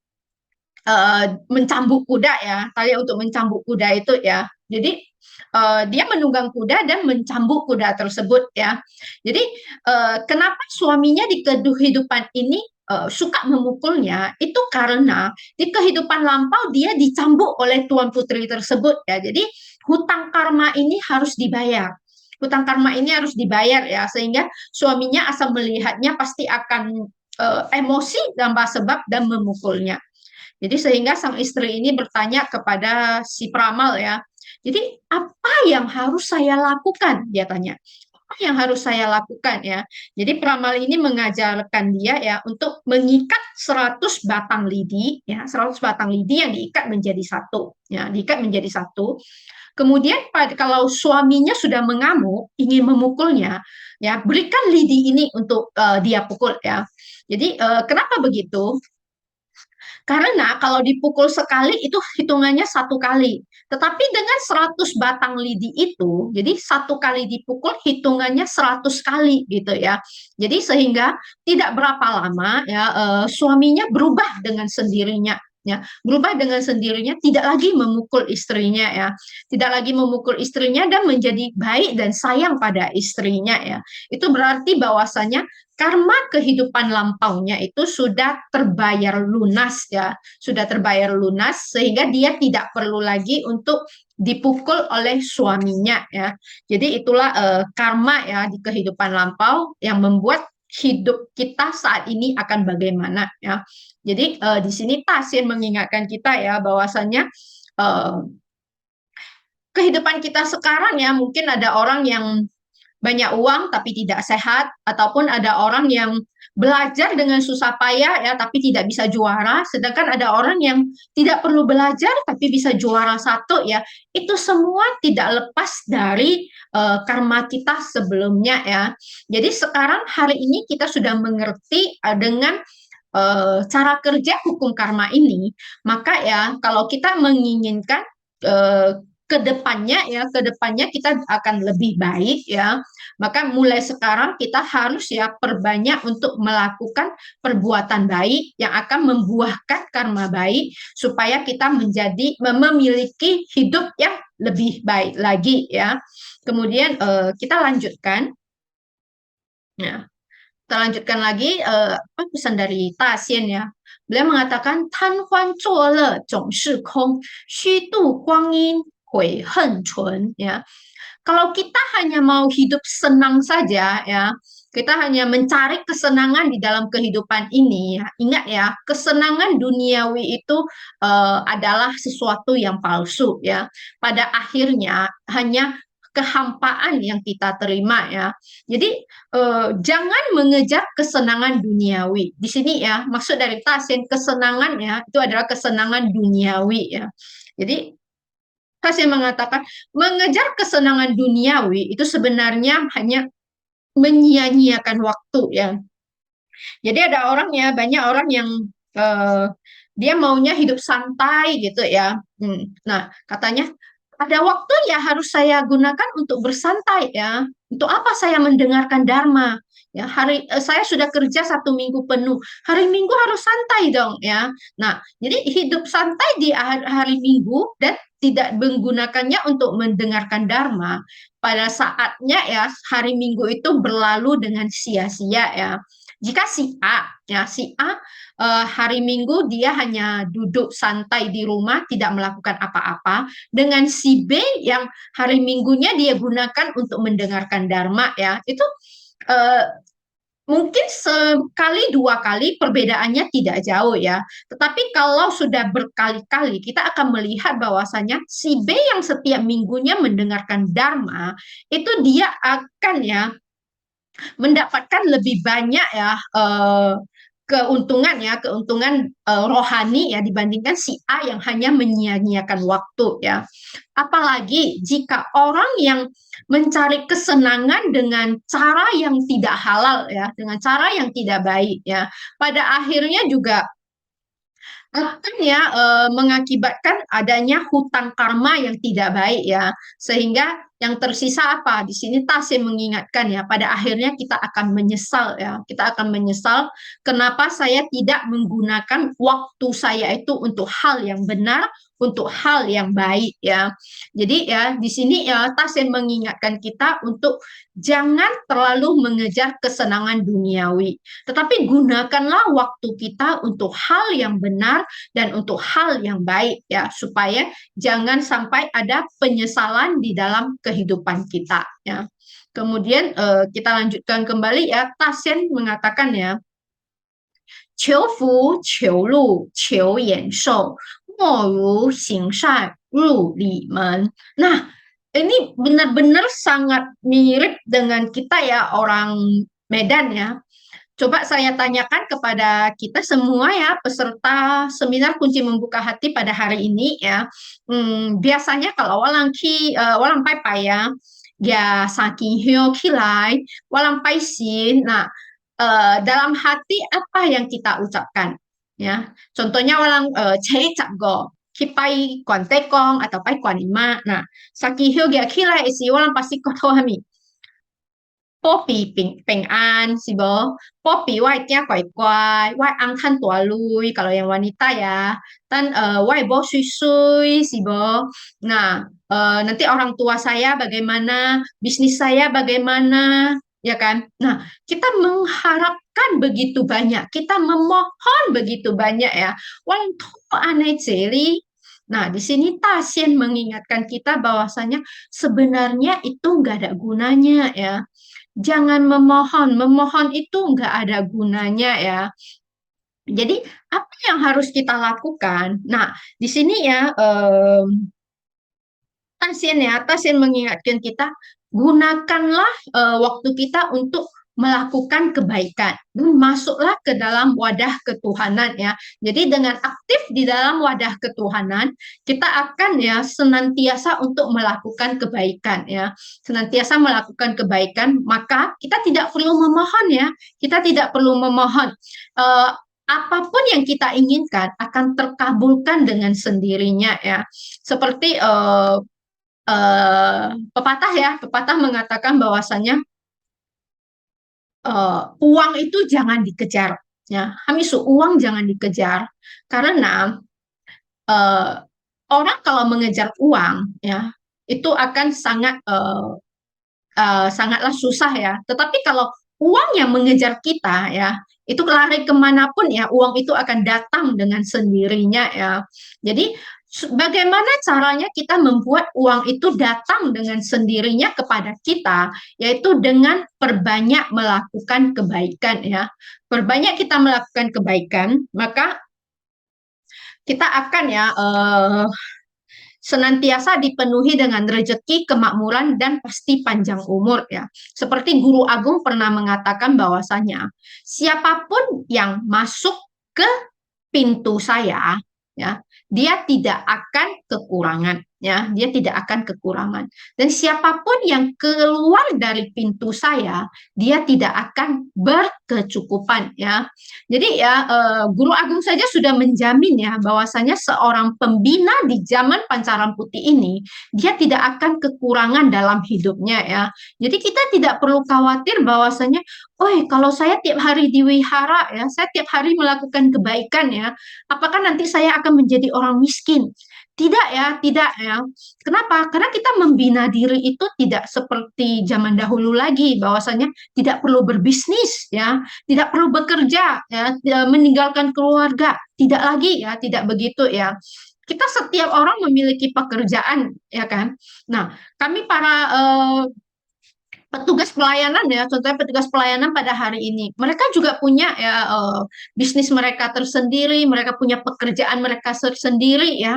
A: mencambuk kuda ya, tali untuk mencambuk kuda itu ya. Jadi dia menunggang kuda dan mencambuk kuda tersebut ya. Jadi kenapa suaminya di kehidupan ini suka memukulnya? Itu karena di kehidupan lampau dia dicambuk oleh tuan putri tersebut ya. Jadi hutang karma ini harus dibayar. Hutang karma ini harus dibayar ya, sehingga suaminya asal melihatnya pasti akan emosi tanpa sebab dan memukulnya. Jadi sehingga sang istri ini bertanya kepada si peramal ya. Jadi apa yang harus saya lakukan? Dia tanya. Apa yang harus saya lakukan ya? Jadi peramal ini mengajarkan dia ya untuk mengikat 100 batang lidi ya, 100 batang lidi yang diikat menjadi satu ya, diikat menjadi satu. Kemudian kalau suaminya sudah mengamuk ingin memukulnya ya, berikan lidi ini untuk dia pukul ya. Jadi kenapa begitu? Karena kalau dipukul sekali itu hitungannya satu kali. Tetapi dengan 100 batang lidi itu, jadi satu kali dipukul hitungannya 100 kali gitu ya. Jadi sehingga tidak berapa lama ya suaminya berubah dengan sendirinya ya, berubah dengan sendirinya, tidak lagi memukul istrinya ya, tidak lagi memukul istrinya dan menjadi baik dan sayang pada istrinya ya. Itu berarti bahwasanya karma kehidupan lampaunya itu sudah terbayar lunas ya, sudah terbayar lunas sehingga dia tidak perlu lagi untuk dipukul oleh suaminya ya. Jadi itulah karma ya di kehidupan lampau yang membuat hidup kita saat ini akan bagaimana ya. Jadi di sini Tasin mengingatkan kita ya bahwasanya eh, kehidupan kita sekarang ya mungkin ada orang yang banyak uang tapi tidak sehat, ataupun ada orang yang belajar dengan susah payah ya tapi tidak bisa juara, sedangkan ada orang yang tidak perlu belajar tapi bisa juara satu ya. Itu semua tidak lepas dari karma kita sebelumnya ya. Jadi sekarang hari ini kita sudah mengerti dengan cara kerja hukum karma ini, maka ya kalau kita menginginkan kedepannya kita akan lebih baik ya, maka mulai sekarang kita harus ya perbanyak untuk melakukan perbuatan baik yang akan membuahkan karma baik supaya kita menjadi memiliki hidup yang lebih baik lagi ya. Kemudian kita lanjutkan ya. Kita lanjutkan lagi apa pesan dari Tasien ya. Beliau mengatakan tan huan zuo le zhong shi kong, xu du guang yin hui hen chun ya. Kalau kita hanya mau hidup senang saja ya, kita hanya mencari kesenangan di dalam kehidupan ini ya. Ingat ya, kesenangan duniawi itu adalah sesuatu yang palsu ya. Pada akhirnya hanya kehampaan yang kita terima ya. Jadi jangan mengejar kesenangan duniawi. Di sini ya, maksud dari Tasin kesenangan ya, itu adalah kesenangan duniawi ya. Jadi Tasin mengatakan mengejar kesenangan duniawi itu sebenarnya hanya menyia-nyiakan waktu ya. Jadi ada orang ya, banyak orang yang eh, dia maunya hidup santai gitu ya. Nah, katanya ada waktu ya harus saya gunakan untuk bersantai ya. Untuk apa saya mendengarkan Dharma? Ya, saya sudah kerja 1 minggu penuh. Hari Minggu harus santai dong ya. Nah, jadi hidup santai di hari Minggu dan tidak menggunakannya untuk mendengarkan Dharma. Pada saatnya ya hari Minggu itu berlalu dengan sia-sia ya. Jika si A hari Minggu dia hanya duduk santai di rumah, tidak melakukan apa-apa, dengan si B yang hari Minggunya dia gunakan untuk mendengarkan Dharma ya, itu eh, mungkin sekali 2 kali perbedaannya tidak jauh ya. Tetapi kalau sudah berkali-kali kita akan melihat bahwasanya si B yang setiap minggunya mendengarkan Dharma itu dia akan ya mendapatkan lebih banyak ya keuntungan rohani ya dibandingkan si A yang hanya menyia-nyiakan waktu ya. Apalagi jika orang yang mencari kesenangan dengan cara yang tidak halal ya, dengan cara yang tidak baik ya, pada akhirnya juga akan ya mengakibatkan adanya hutang karma yang tidak baik ya, sehingga yang tersisa apa di sini Tasya mengingatkan ya, pada akhirnya kita akan menyesal ya, kita akan menyesal kenapa saya tidak menggunakan waktu saya itu untuk hal yang benar, untuk hal yang baik ya. Jadi ya di sini ya Tasya mengingatkan kita untuk jangan terlalu mengejar kesenangan duniawi, tetapi gunakanlah waktu kita untuk hal yang benar dan untuk hal yang baik ya, supaya jangan sampai ada penyesalan di dalam kehidupan kita ya. Kemudian kita lanjutkan kembali ya, Tasien mengatakan ya, 求福求禄求延寿，莫如行善入理门. Nah, ini benar-benar sangat mirip dengan kita ya orang Medan ya. Coba saya tanyakan kepada kita semua ya, peserta seminar kunci membuka hati pada hari ini ya. Biasanya kalau walang pai pai ya, ya saking hyo kilai, walang pai sin. Nah, dalam hati apa yang kita ucapkan? Ya, contohnya walang cai cap go, kipai kuan tekong atau pai kuan ima. Nah, saking hyo ya kilai isi walang pasti koto hami. 波比平安 si bo, 波比外家乖乖, wai angkan tua lui kalau yang wanita ya, dan wai bo sui sui si bo. Nah, nanti orang tua saya bagaimana, bisnis saya bagaimana, ya kan? Nah, kita mengharapkan begitu banyak, kita memohon begitu banyak ya. Wang to aneh ceri. Nah, di sini Tasien mengingatkan kita bahwasanya sebenarnya itu nggak ada gunanya ya. Jangan memohon, memohon itu nggak ada gunanya ya. Jadi apa yang harus kita lakukan? Nah, di sini ya Tasien mengingatkan kita, gunakanlah waktu kita untuk melakukan kebaikan. Masuklah ke dalam wadah ketuhanan ya. Jadi dengan aktif di dalam wadah ketuhanan, kita akan ya senantiasa untuk melakukan kebaikan ya. Senantiasa melakukan kebaikan, maka kita tidak perlu memohon ya. Kita tidak perlu memohon. Eh, Apapun yang kita inginkan akan terkabulkan dengan sendirinya ya. Seperti pepatah mengatakan bahwasanya uang itu jangan dikejar ya. Hamisu, uang jangan dikejar karena uh, orang kalau mengejar uang ya itu akan sangatlah susah ya. Tetapi kalau uang yang mengejar kita ya, itu lari kemanapun ya, uang itu akan datang dengan sendirinya ya. Jadi bagaimana caranya kita membuat uang itu datang dengan sendirinya kepada kita, yaitu dengan perbanyak melakukan kebaikan ya. Perbanyak kita melakukan kebaikan, maka kita akan ya senantiasa dipenuhi dengan rezeki, kemakmuran, dan pasti panjang umur ya. Seperti Guru Agung pernah mengatakan bahwasanya siapapun yang masuk ke pintu saya ya, dia tidak akan kekurangan ya, dia tidak akan kekurangan. Dan siapapun yang keluar dari pintu saya, dia tidak akan berkecukupan ya. Jadi ya Guru Agung saja sudah menjamin ya bahwasanya seorang pembina di zaman Pancaran Putih ini dia tidak akan kekurangan dalam hidupnya ya. Jadi kita tidak perlu khawatir bahwasanya, oh kalau saya tiap hari di wihara ya, saya tiap hari melakukan kebaikan ya, apakah nanti saya akan menjadi orang miskin? Tidak ya, tidak ya. Kenapa? Karena kita membina diri itu tidak seperti zaman dahulu lagi, bahwasanya tidak perlu berbisnis ya, tidak perlu bekerja ya, meninggalkan keluarga, tidak lagi ya, tidak begitu ya. Kita setiap orang memiliki pekerjaan ya kan. Nah, kami para petugas pelayanan ya, contohnya petugas pelayanan pada hari ini, mereka juga punya ya bisnis mereka tersendiri, mereka punya pekerjaan mereka tersendiri ya,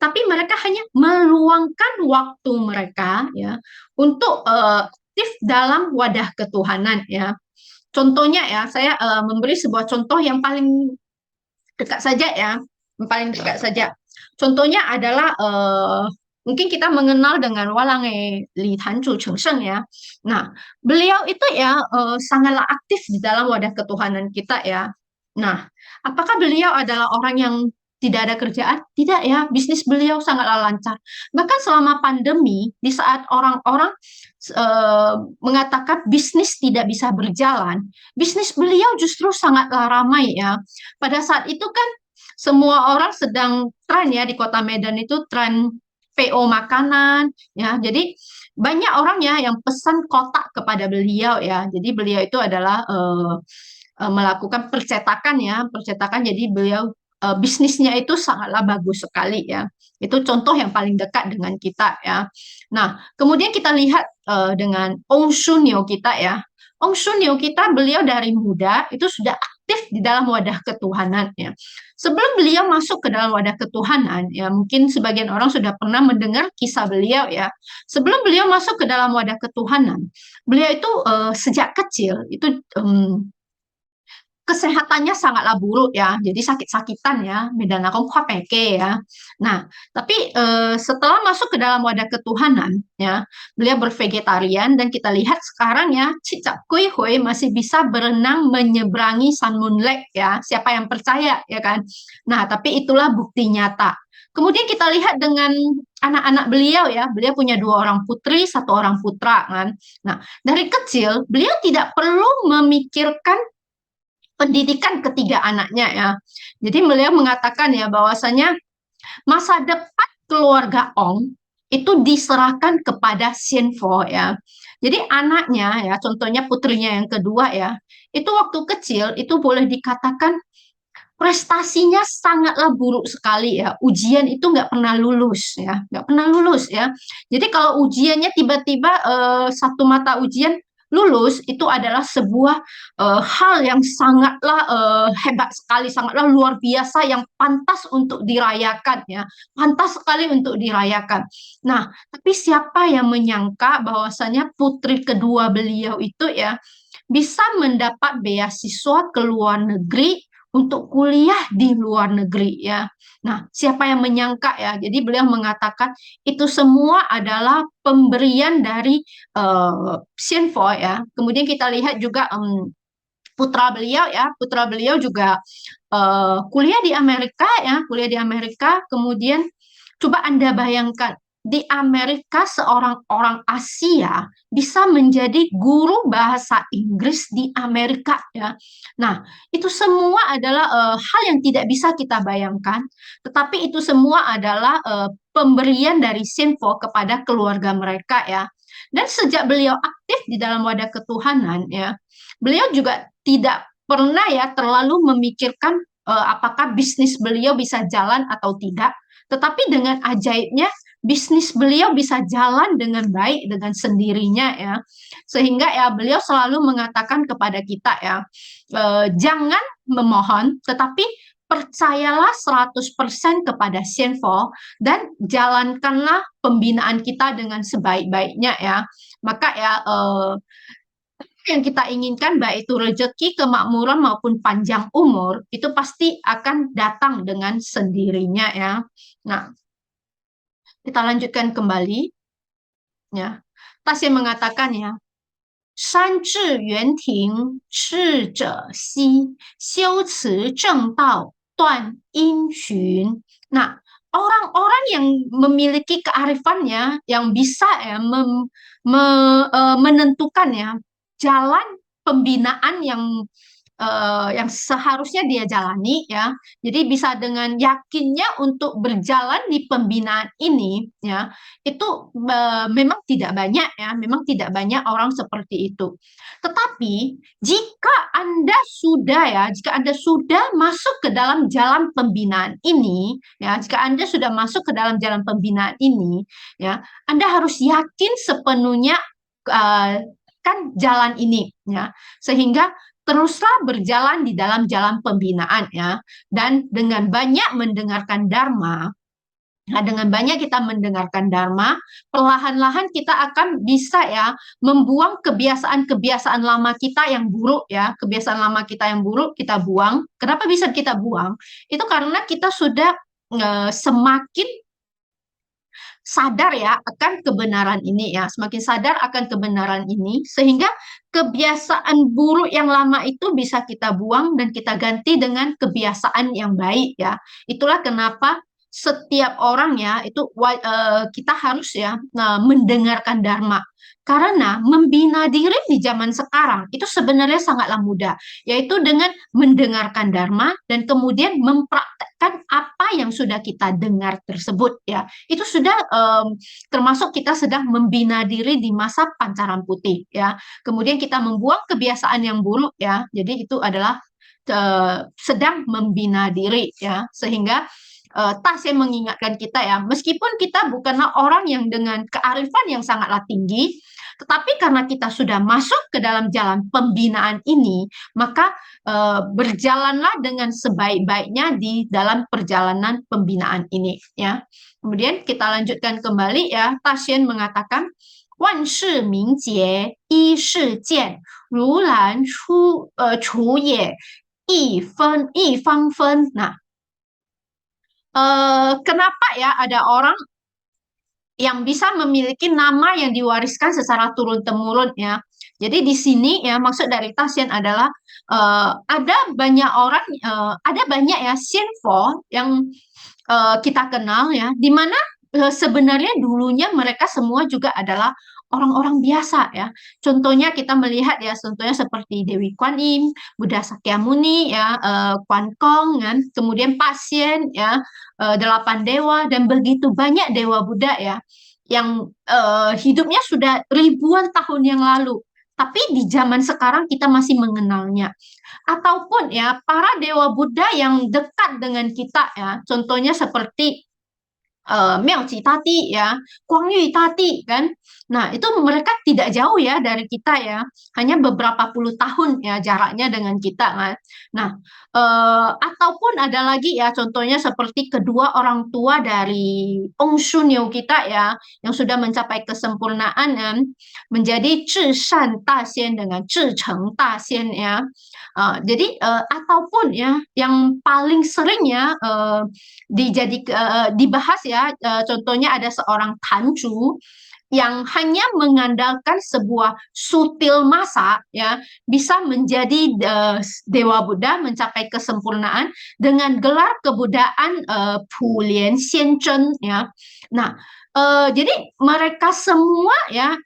A: tapi mereka hanya meluangkan waktu mereka ya untuk aktif dalam wadah ketuhanan ya. Contohnya ya, saya memberi sebuah contoh yang paling dekat saja ya, yang paling dekat saja. Contohnya adalah mungkin kita mengenal dengan Walange Li Tanju Chengsheng ya. Nah, beliau itu ya sangatlah aktif di dalam wadah ketuhanan kita ya. Nah, apakah beliau adalah orang yang tidak ada kerjaan? Tidak ya, bisnis beliau sangatlah lancar. Bahkan selama pandemi, di saat orang-orang mengatakan bisnis tidak bisa berjalan, bisnis beliau justru sangatlah ramai ya. Pada saat itu kan semua orang sedang tren ya di Kota Medan itu tren PO makanan ya. Jadi banyak orang ya yang pesan kotak kepada beliau ya. Jadi beliau itu adalah melakukan percetakan ya, percetakan. Jadi beliau bisnisnya itu sangatlah bagus sekali ya. Itu contoh yang paling dekat dengan kita ya. Nah, kemudian kita lihat dengan Ong Shunyo kita ya. Ong Shunyo kita beliau dari muda itu sudah aktif di dalam wadah ketuhanan ya. Sebelum beliau masuk ke dalam wadah ketuhanan ya, mungkin sebagian orang sudah pernah mendengar kisah beliau ya. Sebelum beliau masuk ke dalam wadah ketuhanan, beliau itu sejak kecil itu kesehatannya sangatlah buruk ya, jadi sakit-sakitan ya, medan akong peke ya. Nah, tapi setelah masuk ke dalam wadah ketuhanan ya, beliau bervegetarian dan kita lihat sekarang ya, Cicak Kui Hui masih bisa berenang menyeberangi Sun Moon Lake ya, siapa yang percaya ya kan. Nah, tapi itulah bukti nyata. Kemudian kita lihat dengan anak-anak beliau ya, beliau punya 2 orang putri, 1 orang putra kan. Nah, dari kecil beliau tidak perlu memikirkan pendidikan ketiga anaknya ya. Jadi beliau mengatakan ya bahwasanya masa depan keluarga Ong itu diserahkan kepada Xianfo ya. Jadi anaknya ya, contohnya putrinya yang kedua ya, itu waktu kecil itu boleh dikatakan prestasinya sangatlah buruk sekali ya. Ujian itu nggak pernah lulus ya, nggak pernah lulus ya. Jadi kalau ujiannya tiba-tiba satu mata ujian lulus itu adalah sebuah hal yang sangatlah hebat sekali, sangatlah luar biasa yang pantas untuk dirayakan ya, pantas sekali untuk dirayakan. Nah, tapi siapa yang menyangka bahwasanya putri kedua beliau itu ya bisa mendapat beasiswa ke luar negeri untuk kuliah di luar negeri ya. Nah, siapa yang menyangka ya? Jadi beliau mengatakan itu semua adalah pemberian dari Xianfo ya. Kemudian kita lihat juga putra beliau ya, putra beliau juga kuliah di Amerika ya, kuliah di Amerika. Kemudian coba Anda bayangkan di Amerika seorang orang Asia bisa menjadi guru bahasa Inggris di Amerika ya. Nah, itu semua adalah hal yang tidak bisa kita bayangkan, tetapi itu semua adalah pemberian dari Sinfo kepada keluarga mereka ya. Dan sejak beliau aktif di dalam wadah ketuhanan ya, beliau juga tidak pernah ya terlalu memikirkan apakah bisnis beliau bisa jalan atau tidak. Tetapi dengan ajaibnya bisnis beliau bisa jalan dengan baik dengan sendirinya ya. Sehingga ya beliau selalu mengatakan kepada kita ya, jangan memohon tetapi percayalah 100% kepada Xianfo dan jalankanlah pembinaan kita dengan sebaik-baiknya ya. Maka ya yang kita inginkan baik itu rezeki, kemakmuran maupun panjang umur itu pasti akan datang dengan sendirinya ya. Nah, Kita lanjutkan kembali ya. Tasya mengatakan ya, 山治园庭，智者兮；修持正道，断因循. Nah, orang-orang yang memiliki kearifan ya, yang bisa ya menentukan ya jalan pembinaan yang seharusnya dia jalani ya. Jadi bisa dengan yakinnya untuk berjalan di pembinaan ini ya. Itu memang tidak banyak ya, memang tidak banyak orang seperti itu. Tetapi jika Anda sudah ya, jika Anda sudah masuk ke dalam jalan pembinaan ini ya, jika Anda sudah masuk ke dalam jalan pembinaan ini ya, Anda harus yakin sepenuhnya kan jalan ini ya. Sehingga teruslah berjalan di dalam jalan pembinaan ya, dan dengan banyak mendengarkan Dharma. Nah, dengan banyak kita mendengarkan Dharma, perlahan-lahan kita akan bisa ya membuang kebiasaan-kebiasaan lama kita yang buruk ya, kebiasaan lama kita yang buruk kita buang. Kenapa bisa kita buang? Itu karena kita sudah semakin sadar ya akan kebenaran ini ya, semakin sadar akan kebenaran ini sehingga kebiasaan buruk yang lama itu bisa kita buang dan kita ganti dengan kebiasaan yang baik ya. Itulah kenapa setiap orang ya itu kita harus ya mendengarkan Dharma. Karena membina diri di zaman sekarang itu sebenarnya sangatlah mudah, yaitu dengan mendengarkan Dharma dan kemudian mempraktekkan apa yang sudah kita dengar tersebut ya. Itu sudah termasuk kita sedang membina diri di masa pancaran putih ya. Kemudian kita membuang kebiasaan yang buruk ya. Jadi itu adalah sedang membina diri ya. Sehingga Tasya mengingatkan kita ya, meskipun kita bukanlah orang yang dengan kearifan yang sangatlah tinggi, tetapi karena kita sudah masuk ke dalam jalan pembinaan ini, maka berjalanlah dengan sebaik-baiknya di dalam perjalanan pembinaan ini ya. Kemudian kita lanjutkan kembali ya, Tasyen mengatakan, 万事明节，一事见，如然处也，一方分. Nah, kenapa ya ada orang yang bisa memiliki nama yang diwariskan secara turun-temurun ya. Jadi di sini ya maksud dari Tasyen adalah ada banyak orang, ada banyak ya Xianfo yang kita kenal ya, di mana sebenarnya dulunya mereka semua juga adalah orang-orang biasa ya. Contohnya kita melihat ya, contohnya seperti Dewi Kuan Yin, Buddha Sakyamuni ya, Kuan Kong kan, kemudian Pasien ya, delapan dewa dan begitu banyak dewa Buddha ya, yang hidupnya sudah ribuan tahun yang lalu. Tapi di zaman sekarang kita masih mengenalnya. Ataupun ya para dewa Buddha yang dekat dengan kita ya, contohnya seperti Miao Qi Tati ya, Kuang Yu Tati kan. Nah, itu mereka tidak jauh ya dari kita ya, hanya beberapa puluh tahun ya jaraknya dengan kita kan. Nah, ataupun ada lagi ya contohnya seperti kedua orang tua dari Ong Shunyo kita ya, yang sudah mencapai kesempurnaan menjadi Zhi Shan Da Xian dengan Zhi Cheng Da Xian ya. Jadi ataupun ya yang paling sering ya dibahas ya, contohnya ada seorang Tanju yang hanya mengandalkan sebuah sutil masa ya bisa menjadi dewa Buddha mencapai kesempurnaan dengan gelar kebudaan Pulian Xianzhen ya. Nah, jadi mereka semua ya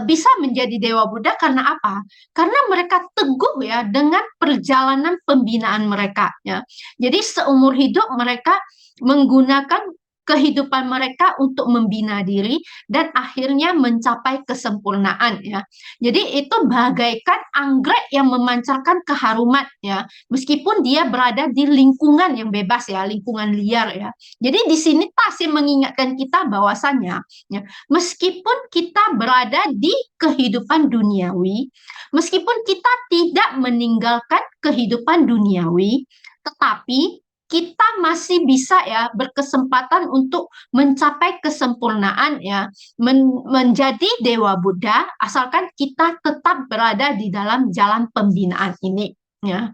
A: bisa menjadi dewa Buddha karena apa? Karena mereka teguh ya dengan perjalanan pembinaan mereka ya. Jadi seumur hidup mereka menggunakan kehidupan mereka untuk membina diri dan akhirnya mencapai kesempurnaan ya. Jadi itu bagaikan anggrek yang memancarkan keharuman ya, meskipun dia berada di lingkungan yang bebas ya, lingkungan liar ya. Jadi di sini Tasya mengingatkan kita bahwasannya ya, meskipun kita berada di kehidupan duniawi, meskipun kita tidak meninggalkan kehidupan duniawi, tetapi kita masih bisa ya berkesempatan untuk mencapai kesempurnaan ya, menjadi dewa Buddha asalkan kita tetap berada di dalam jalan pembinaan ini ya.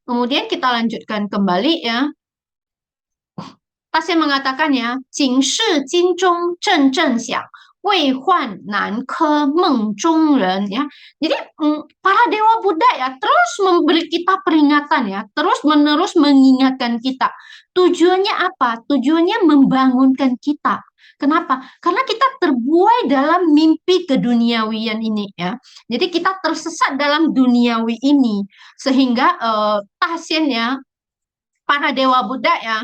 A: Kemudian kita lanjutkan kembali ya. Tasya mengatakan ya, 警世金钟阵阵响, 未患南柯梦中人, ya. Jadi para dewa Buddha ya terus memberi kita peringatan ya, terus menerus mengingatkan kita. Tujuannya apa? Tujuannya membangunkan kita. Kenapa? Karena kita terbuai dalam mimpi keduniawian ini ya. Jadi kita tersesat dalam duniawi ini sehingga pasien ya, para dewa Buddha ya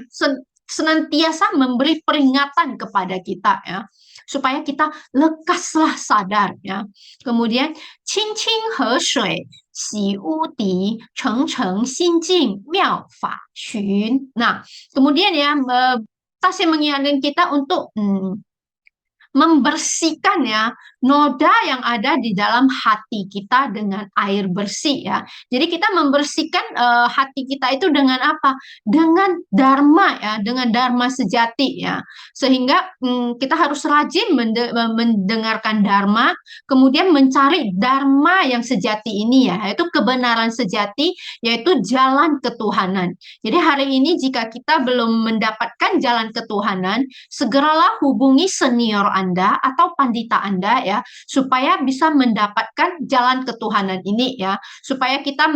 A: senantiasa memberi peringatan kepada kita ya, supaya kita lekaslah sadar ya. Kemudian, 清清河水洗屋笛，澄澄心境妙法寻. Nah, kemudian ya, Tasya mengingatkan kita untuk membersihkan ya noda yang ada di dalam hati kita dengan air bersih ya. Jadi kita membersihkan hati kita itu dengan apa? Dengan dharma ya, dengan dharma sejati ya. Sehingga kita harus rajin mendengarkan dharma, kemudian mencari dharma yang sejati ini ya, yaitu kebenaran sejati, yaitu jalan ketuhanan. Jadi hari ini jika kita belum mendapatkan jalan ketuhanan, segeralah hubungi senior Anda atau pandita Anda ya, supaya bisa mendapatkan jalan ketuhanan ini ya, supaya kita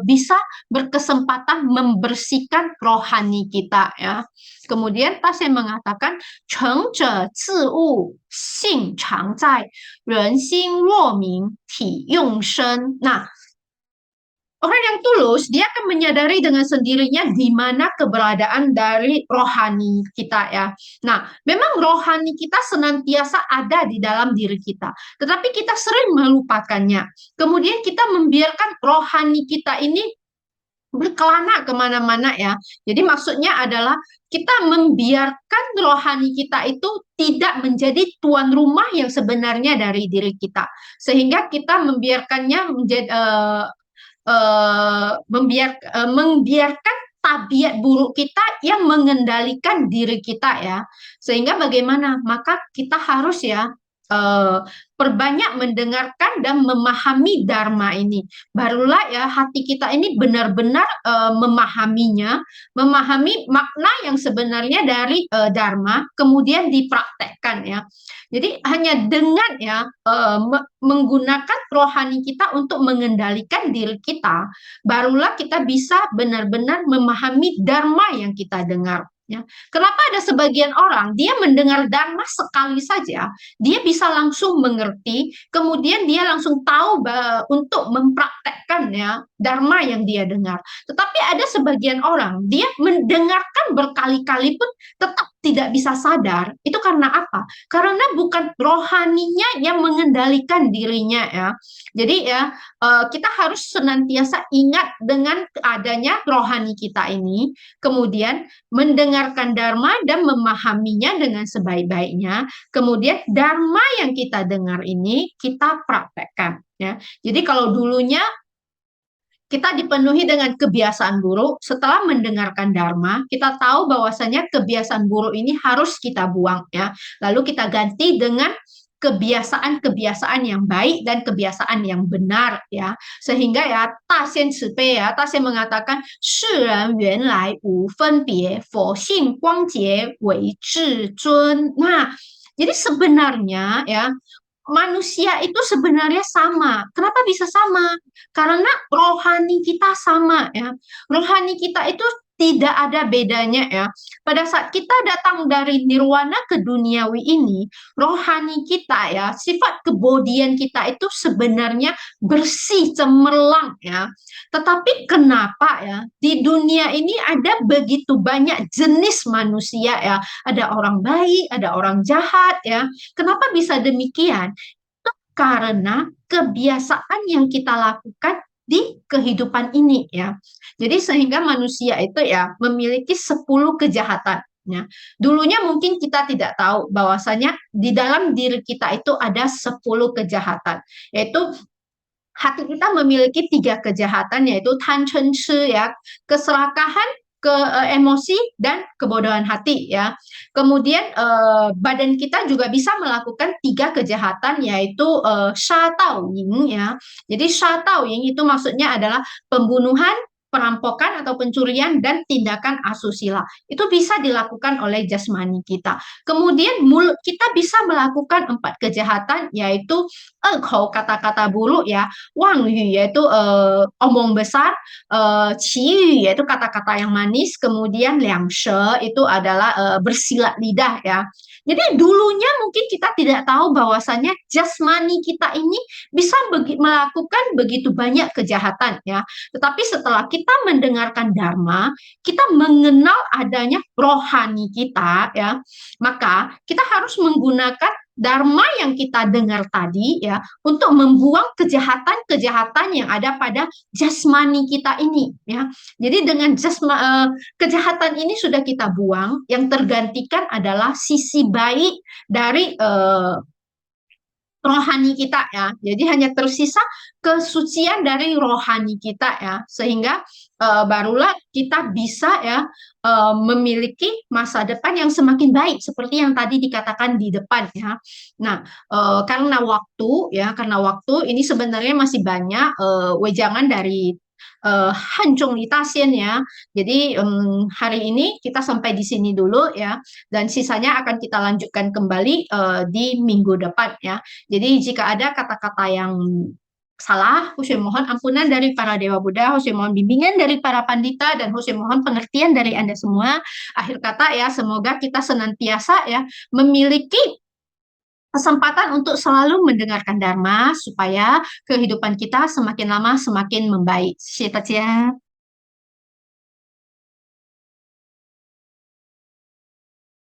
A: bisa berkesempatan membersihkan rohani kita ya. Kemudian Tasya mengatakan, 成者自悟性常在，人心若明体用生. Nah, orang yang tulus, dia akan menyadari dengan sendirinya di mana keberadaan dari rohani kita ya. Nah, memang rohani kita senantiasa ada di dalam diri kita, tetapi kita sering melupakannya. Kemudian kita membiarkan rohani kita ini berkelana kemana-mana ya. Jadi maksudnya adalah kita membiarkan rohani kita itu tidak menjadi tuan rumah yang sebenarnya dari diri kita. Sehingga kita membiarkannya menjadi membiarkan tabiat buruk kita yang mengendalikan diri kita ya. Sehingga bagaimana? Maka kita harus ya perbanyak mendengarkan dan memahami dharma ini. Barulah ya hati kita ini benar-benar memahaminya, memahami makna yang sebenarnya dari dharma, kemudian dipraktekkan ya. Jadi hanya dengan ya menggunakan rohani kita untuk mengendalikan diri kita, barulah kita bisa benar-benar memahami dharma yang kita dengar. Ya. Kenapa ada sebagian orang dia mendengar dharma sekali saja, dia bisa langsung mengerti, kemudian dia langsung tahu untuk mempraktekkan ya dharma yang dia dengar. Tetapi ada sebagian orang dia mendengarkan berkali-kali pun tetap tidak bisa sadar. Itu karena apa? Karena bukan rohaninya yang mengendalikan dirinya ya. Jadi ya kita harus senantiasa ingat dengan adanya rohani kita ini, kemudian mendengarkan dharma dan memahaminya dengan sebaik-baiknya. Kemudian dharma yang kita dengar ini kita praktekkan ya. Jadi kalau dulunya kita dipenuhi dengan kebiasaan buruk, setelah mendengarkan dharma, kita tahu bahwasanya kebiasaan buruk ini harus kita buang ya. Lalu kita ganti dengan kebiasaan-kebiasaan yang baik dan kebiasaan yang benar ya. Sehingga ya Tasien Cipe ya, Tasien mengatakan 世人原来无分别，佛性光洁为至尊. Nah, jadi sebenarnya ya manusia itu sebenarnya sama. Kenapa bisa sama? Karena rohani kita sama ya. Rohani kita itu tidak ada bedanya ya. Pada saat kita datang dari nirwana ke duniawi ini, rohani kita ya, sifat kebodian kita itu sebenarnya bersih, cemerlang ya. Tetapi kenapa ya di dunia ini ada begitu banyak jenis manusia ya. Ada orang baik, ada orang jahat ya. Kenapa bisa demikian? Itu karena kebiasaan yang kita lakukan di kehidupan ini ya. Jadi sehingga manusia itu ya memiliki 10 kejahatan. Ya. Dulunya mungkin kita tidak tahu bahwasanya di dalam diri kita itu ada 10 kejahatan, yaitu hati kita memiliki 3 kejahatan, yaitu tan chen chi ya, keserakahan, emosi dan kebodohan hati ya. Kemudian badan kita juga bisa melakukan 3 kejahatan, yaitu sha tao ying ya. Jadi sha tao ying itu maksudnya adalah pembunuhan, perampokan atau pencurian, dan tindakan asusila. Itu bisa dilakukan oleh jasmani kita. Kemudian mulut kita bisa melakukan 4 kejahatan, yaitu kata-kata buruk ya, wang yu yaitu omong besar, qi yaitu kata-kata yang manis, kemudian liang she itu adalah bersilat lidah ya. Jadi dulunya mungkin kita tidak tahu bahwasannya jasmani kita ini bisa melakukan begitu banyak kejahatan ya. Tetapi setelah kita mendengarkan dharma, kita mengenal adanya rohani kita ya, maka kita harus menggunakan dharma yang kita dengar tadi ya untuk membuang kejahatan-kejahatan yang ada pada jasmani kita ini ya. Jadi dengan kejahatan ini sudah kita buang, yang tergantikan adalah sisi baik dari rohani kita ya. Jadi hanya tersisa kesucian dari rohani kita ya, sehingga barulah kita bisa ya memiliki masa depan yang semakin baik seperti yang tadi dikatakan di depan ya. Nah, karena waktu ini sebenarnya masih banyak wejangan dari Hancung Litasien ya. Jadi hari ini kita sampai di sini dulu ya, dan sisanya akan kita lanjutkan kembali di minggu depan ya. Jadi jika ada kata-kata yang salah, Hussein mohon ampunan dari para Dewa Buddha, Hussein mohon bimbingan dari para pandita, dan Hussein mohon pengertian dari Anda semua. Akhir kata ya, semoga kita senantiasa ya memiliki kesempatan untuk selalu mendengarkan Dharma supaya kehidupan kita semakin lama semakin membaik. Siapa